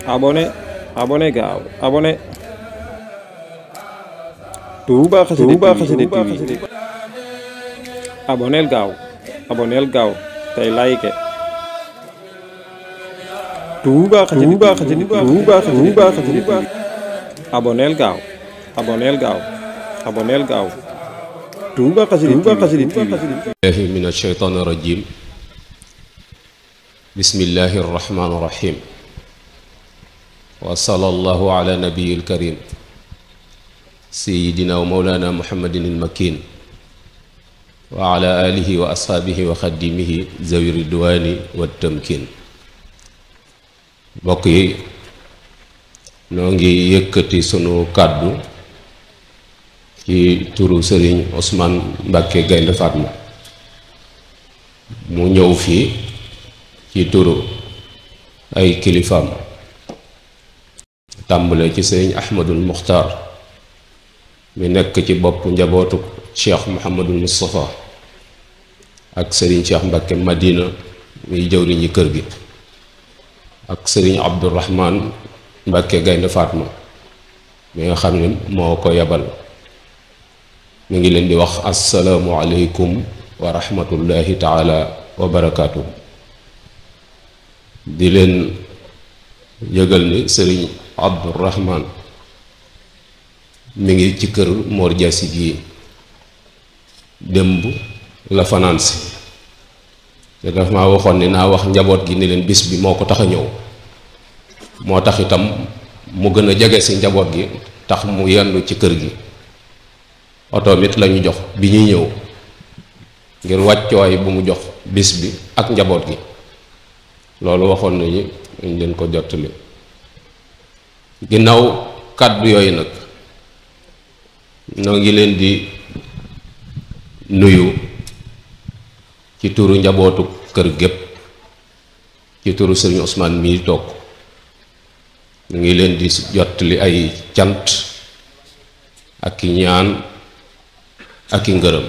abonné abonné gaaw abonné Touba Xassida TV abonneel gaaw tey like Touba Xassida TV abonneel gaaw Touba Xassida TV min ash-shaytaan ar-rajiim bismillahi ar-rahmaan ar-rahiim wa sallallahu ala nabiyyil kariim sayyidina wa mawlana muhammadin al-makiin wa ala alihi wa ashaabihi wa xadimihi zawi ridwaani wa tamkiin. mbokk yi noo ngi yëkkati sunu kàddu ci turu sëriñ Ousmane Mbacke Gaynde Fatma mu ñëw fii ci turu ay kilifaam tàmbale ci sëriñ Ahmadul Muxtaar mi nekk ci bopp njabootu Cheikh Mouhamadul Moustapha ak sëriñ Cheikh Mbacke Madina muy jëwriñi kër gi ak sëriñ Abdourahman Mbacke Gaynde Fatma mi nga xam ne moo ko yabal. mu ngi leen di wax assalaamu aleykum wa rahmatullahi taala wa barakaatu. di leen yëgal ni sëriñ Abdourahman mi ngi ci kër Mor Jaasi gi démb la fanaan si te dafa ma waxoon ni naa wax njaboot gi ni leen bis bi moo ko tax a ñëw moo tax itam mu gën a jege si njaboot gi tax mu yendu ci kër gi. oto mit lañu jox bi ñuy ñëw ngir wàccooy bu mu jox bis bi ak njaboot gi loolu waxoon nañu ñu leen ko jottali. ginnaaw kàddu yooyu nag noo ngi leen di nuyu ci turu njabootu kër gépp ci turu sëriñ Ousmane mii toog ñu ngi leen di jottali ay cant ak i ñaan ak i ngërëm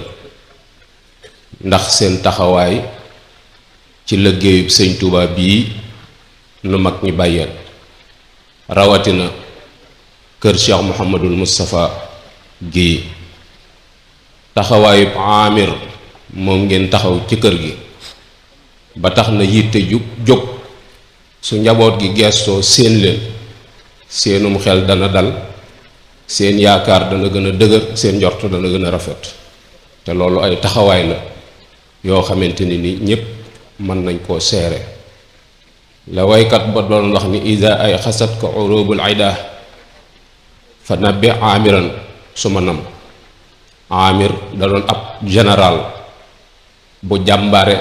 ndax seen taxawaay ci liggéeyub sëñ Tuubaa bii nu mag ñi bàyyeel rawatina kër Cheikh Mouhamadul Moustapha gii taxawaayub Amir moom ngeen taxaw ci kër gi ba tax na yitte jóg su njaboot gi gestoo seen leen seenum xel dana dal seen yaakaar dana gën a dëgër seen njort dana gën a rafet te loolu ay taxawaay la yoo xamante ni ñépp mën nañ koo seere la waykat ba doon wax ni ida ay xasat ko urubul ida fa nabbi amiran su ma nam amir da doon ab général bu jàmbaare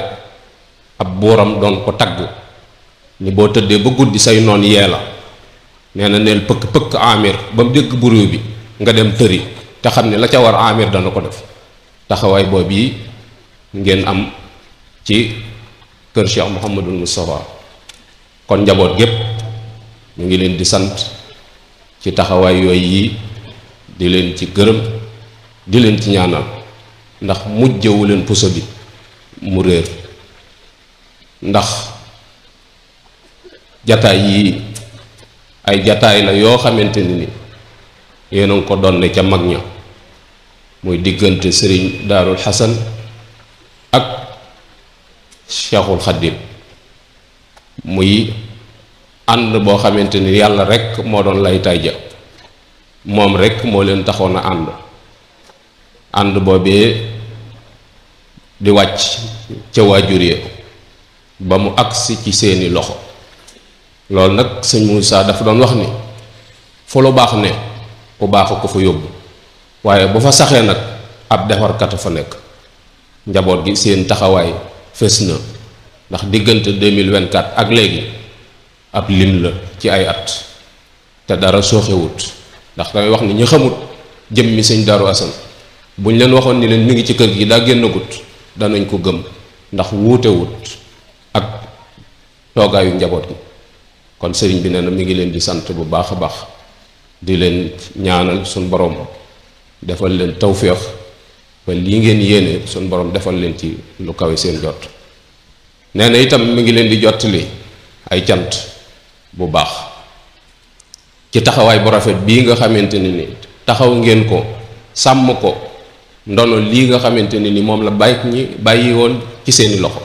ab buuram doon ko tagg ni boo tëddee ba guddi say noon yee la nee na neel pëkk amir ba mu dégg buru bi nga dem tëri te xam ne la ca war amir dana ko def taxawaay boobu yi ngeen am ci kër Cheikh Mouhamadul Moustapha kon njaboot gépp ñu ngi leen di sant ci taxawaay yooyu yi di leen ci gërëm di leen ci ñaanal ndax mujjewu leen puso bi mu réer ndax jataay yii ay jataay la yoo xamante ni yéen a ngi ko donne ca mag ña muy diggante sëriñ Daarul Xasan ak Cheikhul Xaddim muy ànd boo xamante ni yàlla rekk moo doon lay tay ja moom rekk moo leen taxoon a ànd boobee di wàcc ca waajur ya ba mu agsi ci seeni loxo loolu nag sëñ Moussa dafa doon wax ni fu lu baax ne ku baax a ko fa yóbbu waaye bu fa saxee nag ab defarkat a fa nekk njaboot gi seen taxawaay fës na ndax diggante 2024 ak léegi ab lim la ci ay at te dara sooxewut ndax damay wax ni ñu xamut jëmmi sëñ Daaru Asan buñ leen waxoon ni leen mi ngi ci kër gi daa génnagut danañ ko gëm ndax wuutewut ak toogaayu njaboot gi kon sëriñ bi nee na mi ngi leen di sant bu baax a baax di leen ñaanal suñ borom defal leen tawféex ba lii ngeen yéene suñ borom defal leen ci lu kawe seen jot nee na itam mi ngi leen di jottali ay cant bu baax ci taxawaay bu rafet bii nga xamante ne ni taxaw ngeen ko sàmm ko ndono lii nga xamante ne ni moom la bàyyi woon ci seeni loxo,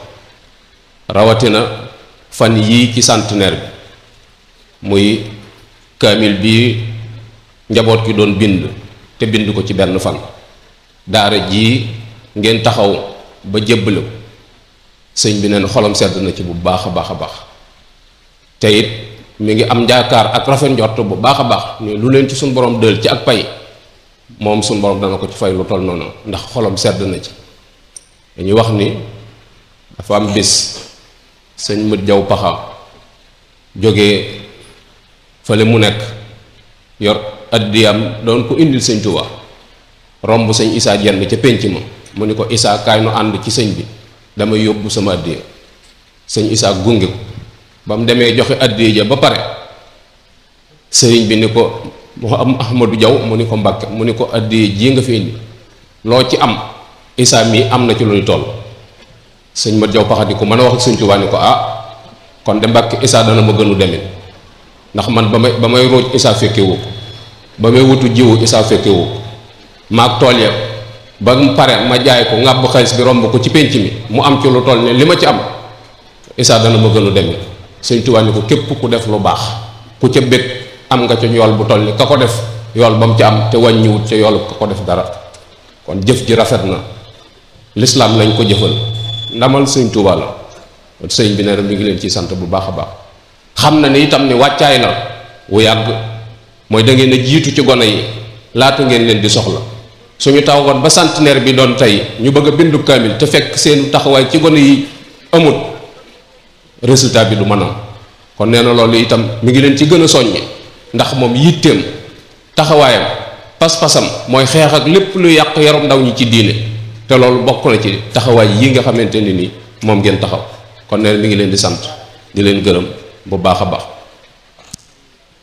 rawatina fan yii ci centenaire bi muy kaamil bi njaboot gi doon bind te bind ko ci benn fan, daara ji ngeen taxaw ba jébbale ko. sëñ bi neen xolam sedd na ci bu baax a baax a baax, te it mi ngi am njaakaar ak rafet njort bu baax a baax ni lu leen ci suñ borom dël ci ak pay moom suñ borom dana ko ci fay lu toll noonu, ndax xolam sedd na ci. dañuy wax ni dafa am bis sëñ Mët Jaw Paxa jógee fële mu nekk yor addiyam doon ko indil sëñ Tuubaa, romb sëñ Isaa Jenn ca pénc ma mu ni ko Isaa kaay nu ànd ci sëñ bi, damay yóbbu sama addiya. sëñ Isaa gunge ko ba mu demee joxe addiya ja ba pare, sëriñ bi ni ko Ahmadu Jaw mu ni ko Mbàkke mu ni ko addiya ji nga fi indi loo ci am Isaa mii am na ci lu ñu toll. sëñ Mat Jaw Paxa di ko mën a wax ak sëñ Tuubaa ni ko kon de Mbàkke Isaa dana ma gënu demin, ndax man ba may róoj Isaa fekkewu ko, ba may wutu jiwu Isaa fekkewu ko, maag tool ya ba mu pare ma jaay ko ngàbb xaalis bi romb ko ci pénc mi mu am ci lu toll ne li ma ci am Isaa dana ma gënu demin. sëñ Tuubaa ni ko képp ku def lu baax ku ca bég am nga ca yool bu toll ni ka ko def yool ba mu ca am te wàññiwut ca yool ka ko def dara. kon jëf ji rafet na, lislaam lañ ko jëfal, ndamal sëñ Tuubaa la. sëñ bi ne mi ngi leen ciy sant bu baax a baax. xam na ni itam ni wàccaay la wu yàgg, mooy da ngeen a jiitu ci gone yi laata ngeen leen di soxla. suñu tawoon ba centenaire bi doon tey ñu bëgg a bindu kaamil te fekk seen taxawaay ci gone yi amut, résultat bi du mën a am. kon nee na loolu itam mi ngi leen ci gën a soññe, ndax moom yitteem taxawaayam pas-pasam mooy xeex ak lépp lu yàq yaram ndaw ñi ci diine, te loolu bokk na ci taxawaay yi nga xamante ne ni moom ngeen taxaw. kon nee na mi ngi leen di sant di leen gërëm bu baax a baax,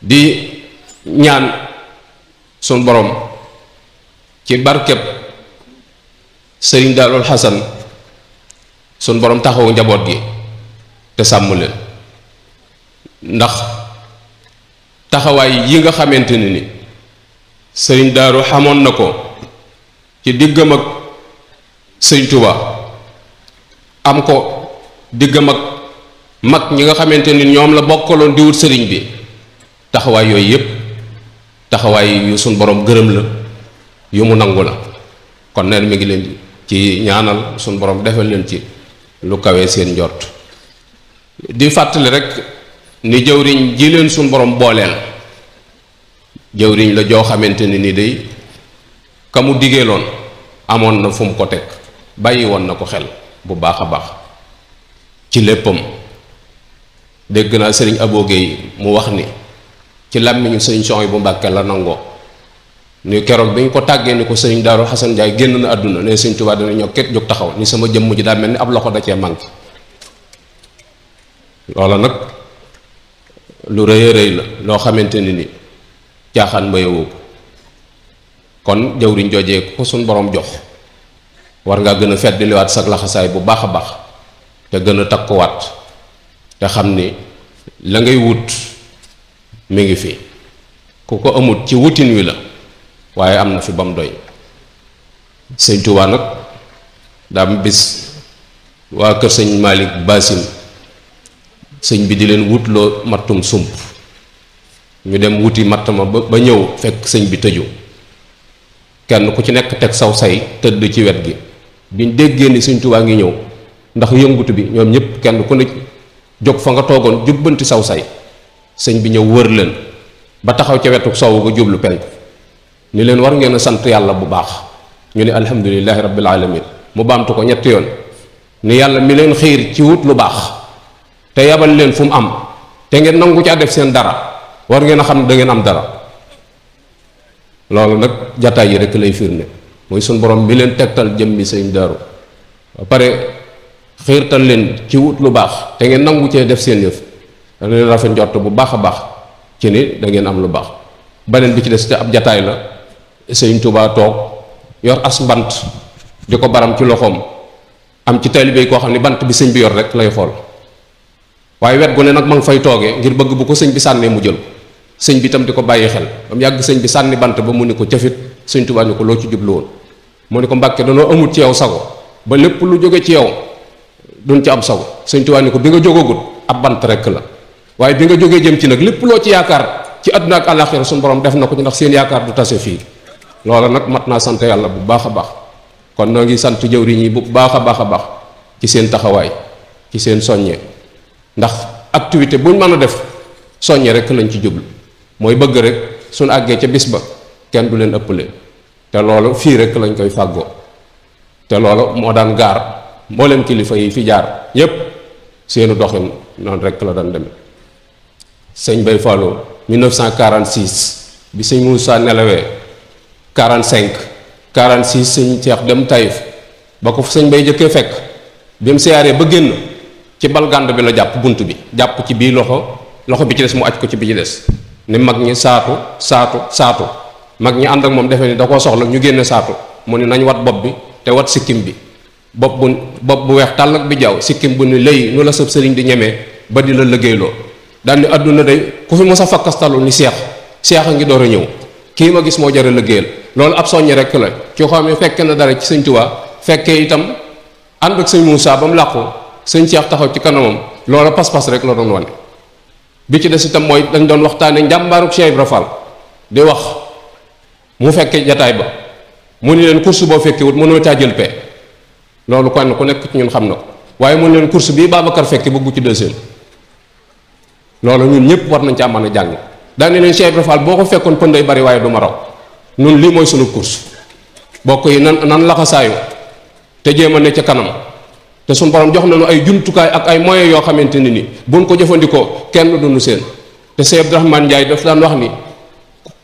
di ñaan sun borom ci barkeb sëriñ Daarul Xasan sun borom taxawu njaboot gi te sàmm leen, ndax taxawaay yi nga xamante ne ni sëriñ Daaru xamoon na ko ci diggam ak sëriñ Tuubaa, am ko diggam ak mag ñi nga xamante ni ñoom la bokkaloon di wut sëriñ bi, taxawaay yooyu yépp taxawaay yu suñ borom gërëm la, yu mu nangu la. kon neen mi ngi leen ci ñaanal suñ borom defal leen ci lu kawee seen njort. di fàttali rek ni jëwriñ ji leen suñ borom booleel jëwriñ la joo xamante ni day ka mu digeeloon amoon na fu mu ko teg, bàyyi woon na ko xel bu baax a baax ci léppam. dégg naa sëriñ Abo Guèye mu wax ni ci làmmiñu sëriñ Souhaïbou Mbàkke la nangoo ni keroog bi ñu ko tàggee ni ko sëriñ Daaru Xasan Njaay génn na àdduna ne sëriñ Tuubaa dana ñokket jóg taxaw ni sama jëmm ji daa mel ni ab loxo da cee manqué. loola nag lu rëy a rëy la loo xamante ni caaxaan mbayewoo ko. kon jawriñ joojee ko suñ borom jox war ngaa gën a feddliwaat sag laxasaay bu baax a baax te gën a takkuwaat te xam ni la ngay wut mi ngi fi, ku ko amut ci wutin wi la waaye am na fi ba mu doy. sëñ Tuubaa nag daa am bis waa kër sëñ Malick Basim sëñ bi di leen wutloo mattum sump, ñu dem wuti matt ma ba ñëw fekk sëñ bi tëju, kenn ku ci nekk teg saw say tëdd ci wet gi. biñ déggee ni sëñ Tuubaa ngi ñëw ndax yëngutu bi ñoom ñëpp kenn ku ne jóg fa nga toogoon jubbanti saw say. sëñ bi ñëw wër leen ba taxaw ca wetu soowu ga jublu penku ni leen war ngeen a sant yàlla bu baax. ñu ne alhamdulillahi rabbil alamin. mu baamtu ko ñetti yoon ni yàlla mi leen xiir ci wut lu baax te yabal leen fu mu am te ngeen nangu caa def seen dara war ngeen a xam ne da ngeen am dara. loolu nag jataay yi rek lay firnde, mooy suñ borom mi leen tegtal jëm mi sëñ Daaru ba pare xiirtal leen ci wut lu baax te ngeen nangu cee def seen yëf, da leen rafet njort bu baax a baax ci ni da ngeen am lu baax. beneen bi ci des te ab jataay la, sëñ Tuubaa toog yor as mbant di ko baram ci loxoom, am ci taalibe yi koo xam ne bant bi sëñ bi yor rek lay xool, waaye wet gu ne nag ma ngi fay toogee ngir bëgg bu ko sëñ bi sànnee mu jël. sëñ bi tam di ko bàyyi xel ba mu yàgg sëñ bi sànni bant ba mu ni ko cëfit sëñ Tuubaa ni ko loo ci jublu woon mu ni ko Mbàkke danoo amut ci yow sago ba lépp lu jóge ci yow duñ ci am sago sëñ Tuubaa ni ko bi nga jógagut ab bant rekk la waaye bi nga jógee jëm ci nag lépp loo ci yaakaar ci àdduna ak àllaaxira suñu borom def na ko ci ndax seen yaakaar du tase fii loola nag mat naa sant yàlla bu baax a baax kon noo ngi sant jëwriñ yi bu baax a baax a baax ci seen taxawaay ci seen soññe ndax activité buñ mën a def soññe rek lañ ci jublu mooy bëgg rek suñ àggee ca bis ba kenn du leen ëppale te loolu fii rek lañ koy fàggoo te loolu moo daan gaar mboolem kilifa yi fi jaar yépp seenu doxin noonu rek la daan demee sëñ Bay Fallou 1946 bi sëñ Moussa nelawee 46 sëñ Cheikh dem Taïf ba ko sëñ Bay jëkkee fekk bi mu siyaaree ba génn ci balgànd bi la jàpp bunt bi jàpp ci bii loxo bi ci des mu aj ko ci bi ci des ni mag ñi saatu mag ñi ànd ak moom defee ni da koo soxla ñu génne saatu mu ni nañ wat bopp bi te wat sikkim bi bopp bu weex tàll ak bi jaaw sikkim bu ni lay nu la sëb sëriñ di ñemee ba di la liggéeyloo daal ni àdduna day ku fi mos a fakkastalu ni seex a ngi door a ñëw kii ma gis moo jare liggéeyal loolu ab soññi rek la ci xam ne fekke na dara ci sëñ Tuubaa fekkee itam ànd ak sëñ Moussa ba mu làqu sëñ Cheikh taxaw ci kanamam loola pas-pas rek la doon wane bi ci des itam mooy dañ doon waxtaane njàmbaaruk Cheikh Ibra Fall di wax mu fekke jataay ba mu ni leen course boo fekkee wut mënoo caa jël paie loolu kon ku nekk ci ñun xam na ko waaye mu ni leen course bii Babacar fekke bëggu ci deuxième loolu ñun ñëpp war nañ caa mën a jàng daane leen Cheikh Ibra Fall boo ko fekkoon pënday bari waaye du ma raw nun lii mooy sunu course bokk yi nan laxasaayu te jéem a ne ca kanam te suñu borom jox nañu ay jumtukaay ak ay moyens yoo xamante ne ni buñ ko jëfandikoo kenn duñu seen te Cheikh Abdourahmane Ndiaye daf daan wax ni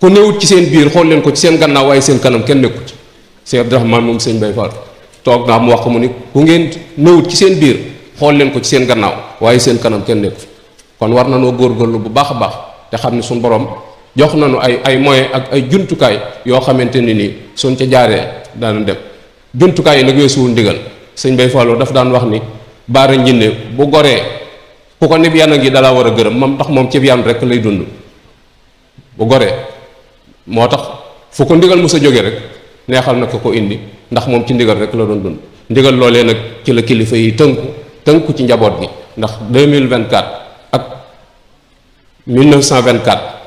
ku néewut ci seen biir xool leen ko ci seen gannaaw waaye seen kanam kenn nekkut Cheikh Abdourahmane moom sëñ Bay Fall toog naa mu wax ko mu ni ku ngeen néewut ci seen biir xool leen ko ci seen gannaaw waaye seen kanam kenn nekkut kon war nañoo góorgóorlu bu baax a baax te xam ne suñu borom jox nañu ay moyens ak ay jumtukaay yoo xamante ne ni suñ ca jaaree daana dem jumtukaay yi nag weesuwul ndigal sëñ Bay Fallu daf daan wax ni baara njinne bu goree ku ko nib yan a ngi dalaa war a gërëm moom ndax moom ci yan rek lay dund bu goree moo tax fu ko ndigal mos a jóge rek neexal na ko indi ndax moom ci ndigal rek la doon dund ndigal loolee nag ci la kilifa yi tënku ci njaboot gi ndax 2024 ak 1924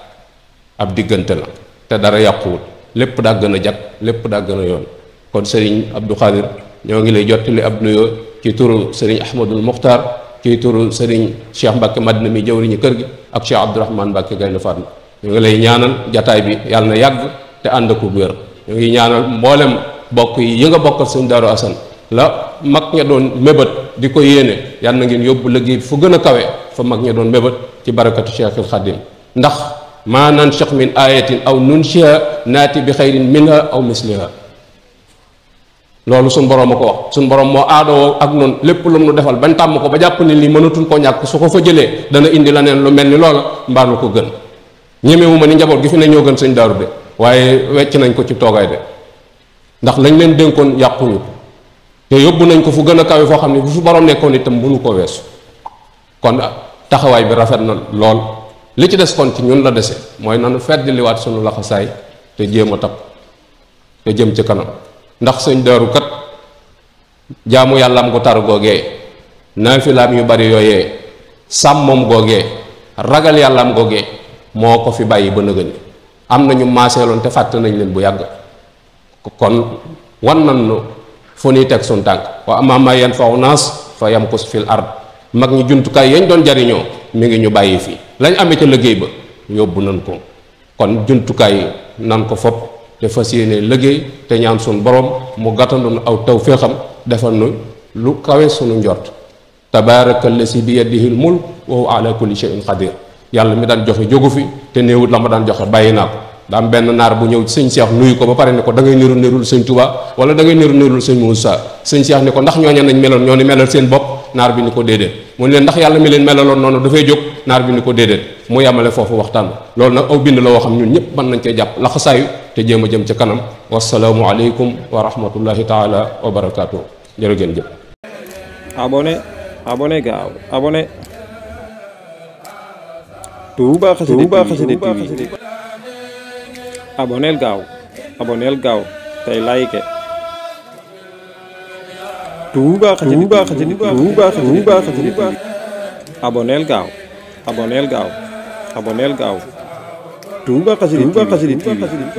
ab diggante la te dara yàquwul lépp daa gën a jag lépp daa gën a yoon kon sëriñ Abdou Khadir ñoo ngi lay jottali ab nuyoo ci turu sëriñ Ahmadul Muxtaar ci turu sëriñ Cheikh Mbacke Madina mi jëwriñu kër gi ak Cheikh Abdourahmane Mbacke Gaynde Fatma ñu ngi lay ñaanal jataay bi yàlla na yàgg te ànd ak wér ñu ngi ñaanal mboolem bokk yi nga bokkal sëñ Daaru Asan la mag ña doon mébét di ko yéene yàlla na ngeen yóbbu liggéey fu gën a kawe fa mag ña doon mébét ci barakatu Cheikhul Khadim ndax maa nansakh min ayatin aw nunshiha naati bi xayrin minha aw misliha loolu suñ borom a ko wax suñ borom moo aadoo ak noonu lépp lu mu nu defal bañ tàmm ko ba jàpp ni lii mënatuñ koo ñàkk su ko fa jëlee dana indi la neen lu mel ni loola mbaa lu ko gën ñemewu ma ni njaboot gi fi ne ñoo gën sëñ Daaru de waaye wecc nañ ko ci toogaay de ndax lañ leen dénkoon yàquñu te yóbbu nañ ko fu gën a kawe foo xam ne bu fu borom nekkoon itam mënu koo weesu kon taxawaay bi rafet na lool li ci des kon ci ñun la dese mooy nanu fedd liwaat sunu laxasaay te jéem a takk te jëm ci kanam ndax sëñ Daaru kat jaamu yàlla am gu tar googee naafilaam yu bari yooyee sàmmoom googee ragal yàlla am googee moo ko fi bàyyi ba nëgëni am na ñu maaseeloon te fàtte nañ leen bu yàgg kon wan nan nu fu nuy teg suñ tànk wa amma ma yanfa'u naas fa yamkus fil ard mag ñi jumtukaay yañ doon jariñoo mi ngi ñu bàyyi fii lañ amee ca liggéey ba yóbbu nan ko kon jumtukaay nan ko fopp te fas yéene liggéey te ñaan suñ borom mu gàttandu aw taw féexam defal nu lu kawe sunu njort tabaaraka llazi bi yadihi l mulk wa huwa ala kulli shay'in qadir yàlla mi daan joxe jógu fi te néewut la ma daan joxe bàyyi naa ko daa am benn naar bu ñëw sëñ Cheikh nuyu ko ba pare ne ko da ngay niru nirul sëñ Touba wala da ngay niru nirul sëñ Moussa sëñ Cheikh ne ko ndax ñooña nañ meloon ñoo ni melal seen bopp naar bi ni ko déedéet mu ne leen ndax yàlla mi leen melaloon noonu dafay jóg naar bi ni ko déedéet mu yamale foofu waxtaan loolu nag aw bind la woo xam ñun ñëpp mën nañ cee jàpp laxasaayu te jéem a jëm ca kanam wasalaamu aleykum wa rahmatullahi taala wa barakaatu jërë ngeen jëf abonné gaaw abonné Touba Xasida TV aboneel gaaw tey like Touba Xasida TV aboneel gaaw Touba Xasida TV